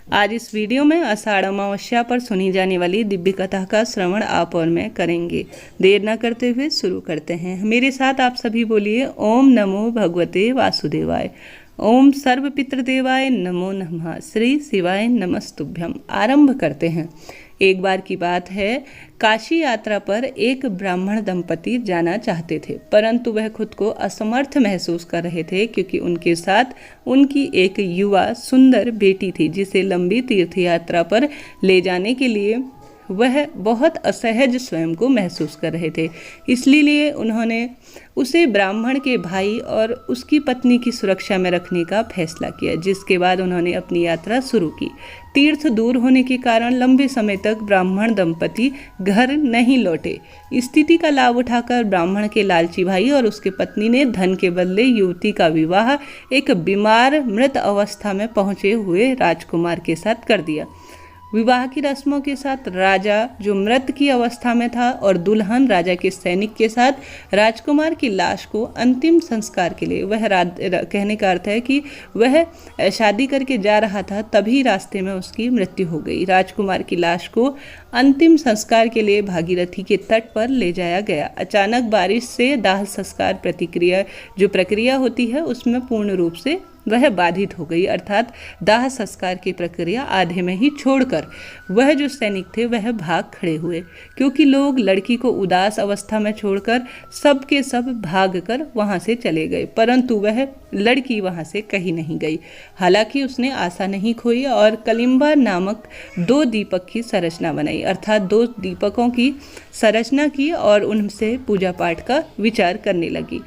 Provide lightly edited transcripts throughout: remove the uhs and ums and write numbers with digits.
आज इस वीडियो में आषाढ़ अमावस्या पर सुनी जाने वाली दिव्य कथा का श्रवण आप और मैं करेंगे। देर न करते हुए शुरू करते हैं। मेरे साथ आप सभी बोलिए ओम नमो भगवते वासुदेवाय। ओम सर्व पितृदेवाय नमो नमः। श्री शिवाय नमस्तुभ्यम। आरंभ करते हैं। एक बार की बात है, काशी यात्रा पर एक ब्राह्मण दंपति जाना चाहते थे, परंतु वह खुद को असमर्थ महसूस कर रहे थे क्योंकि उनके साथ उनकी एक युवा सुंदर बेटी थी जिसे लंबी तीर्थ यात्रा पर ले जाने के लिए वह बहुत असहज स्वयं को महसूस कर रहे थे। इसलिए उन्होंने उसे ब्राह्मण के भाई और उसकी पत्नी की सुरक्षा में रखने का फैसला किया, जिसके बाद उन्होंने अपनी यात्रा शुरू की। तीर्थ दूर होने के कारण लंबे समय तक ब्राह्मण दंपति घर नहीं लौटे। स्थिति का लाभ उठाकर ब्राह्मण के लालची भाई और उसके पत्नी ने धन के बदले युवती का विवाह एक बीमार मृत अवस्था में पहुंचे हुए राजकुमार के साथ कर दिया। विवाह की रस्मों के साथ राजा, जो मृत की अवस्था में था, और दुल्हन राजा के सैनिक के साथ राजकुमार की लाश को अंतिम संस्कार के लिए, कहने का अर्थ है कि वह शादी करके जा रहा था, तभी रास्ते में उसकी मृत्यु हो गई। राजकुमार की लाश को अंतिम संस्कार के लिए भागीरथी के तट पर ले जाया गया। अचानक बारिश से दाह संस्कार प्रक्रिया होती है, उसमें पूर्ण रूप से वह बाधित हो गई, अर्थात दाह संस्कार की प्रक्रिया आधे में ही छोड़कर वह जो सैनिक थे वह भाग खड़े हुए, क्योंकि लोग लड़की को उदास अवस्था में छोड़कर सब के सब भागकर वहां से चले गए, परंतु वह लड़की वहां से कहीं नहीं गई। हालांकि उसने आशा नहीं खोई और कलिंबा नामक 2 दीपक की संरचना बनाई, अर्थात 2 दीपकों की संरचना की और उनसे पूजा पाठ का विचार करने लगी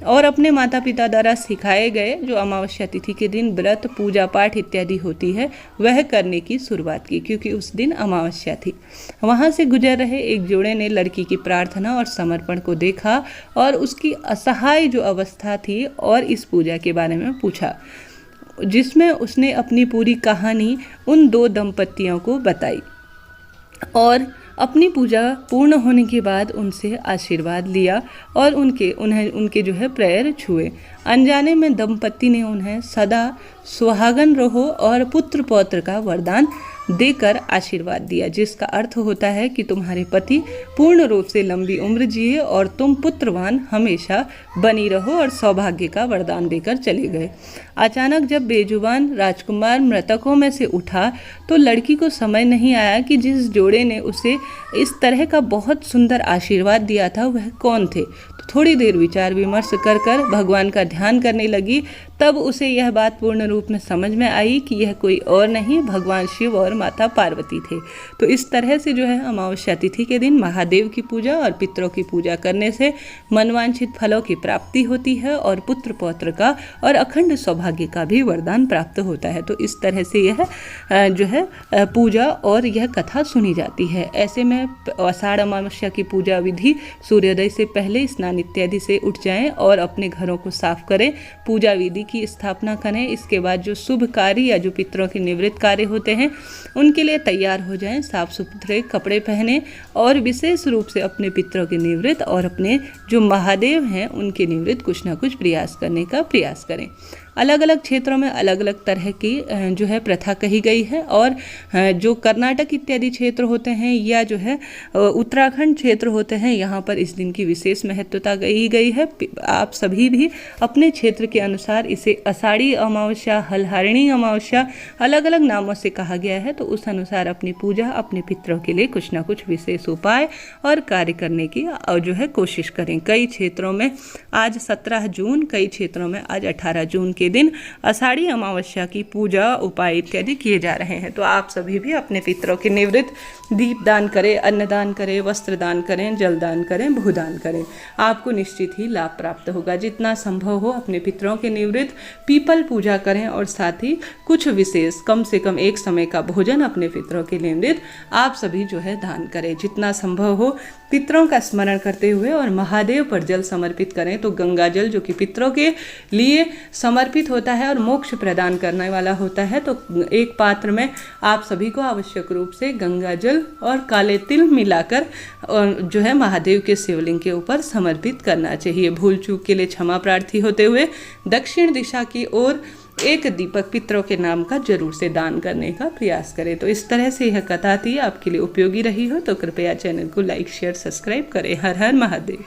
और अपने माता पिता द्वारा सिखाए गए जो अमावस्या तिथि के दिन व्रत, पूजा पाठ इत्यादि होती है वह करने की शुरुआत की, क्योंकि उस दिन अमावस्या थी। वहां से गुजर रहे एक जोड़े ने लड़की की प्रार्थना और समर्पण को देखा और उसकी असहाय जो अवस्था थी और इस पूजा के बारे में पूछा, जिसमें उसने अपनी पूरी कहानी उन 2 दंपतियों को बताई और अपनी पूजा पूर्ण होने के बाद उनसे आशीर्वाद लिया और उनके जो है पैर छुए। अनजाने में दंपति ने उन्हें सदा सुहागन रहो और पुत्र पौत्र का वरदान देकर आशीर्वाद दिया, जिसका अर्थ होता है कि तुम्हारे पति पूर्ण रूप से लंबी उम्र जिए और तुम पुत्रवान हमेशा बनी रहो, और सौभाग्य का वरदान देकर चले गए। अचानक जब बेजुबान राजकुमार मृतकों में से उठा तो लड़की को समझ नहीं आया कि जिस जोड़े ने उसे इस तरह का बहुत सुंदर आशीर्वाद दिया था वह कौन थे। तो थोड़ी देर विचार विमर्श कर भगवान का ध्यान करने लगी, तब उसे यह बात पूर्ण रूप में समझ में आई कि यह कोई और नहीं, भगवान शिव और माता पार्वती थे। तो इस तरह से जो है अमावस्या तिथि के दिन महादेव की पूजा और पितरों की पूजा करने से मनवांछित फलों की प्राप्ति होती है और पुत्र पौत्र का और अखंड सौभाग्य का भी वरदान प्राप्त होता है। तो इस तरह से यह जो है पूजा और यह कथा सुनी जाती है। ऐसे में आषाढ़ अमावस्या की पूजा विधि सूर्योदय से पहले स्नान इत्यादि से उठ जाएं और अपने घरों को साफ करें, पूजा विधि की स्थापना करें। इसके बाद जो शुभ कार्य या जो पितरों के निवृत्त कार्य होते हैं उनके लिए तैयार हो जाएं, साफ सुथरे कपड़े पहने और विशेष रूप से अपने पितरों के निवृत्त और अपने जो महादेव हैं उनके निवृत्त कुछ ना कुछ प्रयास करने का प्रयास करें। अलग अलग क्षेत्रों में अलग अलग तरह की जो है प्रथा कही गई है, और जो कर्नाटक इत्यादि क्षेत्र होते हैं या जो है उत्तराखंड क्षेत्र होते हैं, यहाँ पर इस दिन की विशेष महत्वता कही गई है। आप सभी भी अपने क्षेत्र के अनुसार इसे आषाढ़ी अमावस्या, हलहारिणी अमावस्या, अलग अलग नामों से कहा गया है, तो उस अनुसार अपनी पूजा, अपने पितरों के लिए कुछ ना कुछ विशेष उपाय और कार्य करने की जो है कोशिश करें। कई क्षेत्रों में आज 17 जून, कई क्षेत्रों में आज 18 जून के दिन आषाढ़ी अमावस्या की पूजा, उपाय इत्यादि किए जा रहे हैं। तो आप सभी भी अपने पितरों के निवृत्त दीप दान करें, अन्न दान करें, वस्त्र दान करें, जल दान करें, भूदान करें, आपको निश्चित ही लाभ प्राप्त होगा। जितना संभव हो अपने पितरों के निवृत्त पीपल पूजा करें और साथ ही कुछ विशेष कम से कम एक समय का भोजन अपने पितरों के निवृत्त आप सभी जो है दान करें। जितना संभव हो पितरों का स्मरण करते हुए और महादेव पर जल समर्पित करें। तो गंगा जल जो कि पितरों के लिए समर्पित होता है और मोक्ष प्रदान करने वाला होता है, तो एक पात्र में आप सभी को आवश्यक रूप से गंगा जल और काले तिल मिलाकर जो है महादेव के शिवलिंग के ऊपर समर्पित करना चाहिए। भूल चूक के लिए क्षमा प्रार्थी होते हुए दक्षिण दिशा की ओर एक दीपक पितरों के नाम का जरूर से दान करने का प्रयास करें। तो इस तरह से यह कथा थी, आपके लिए उपयोगी रही हो तो कृपया चैनल को लाइक शेयर सब्सक्राइब करें। हर हर महादेव।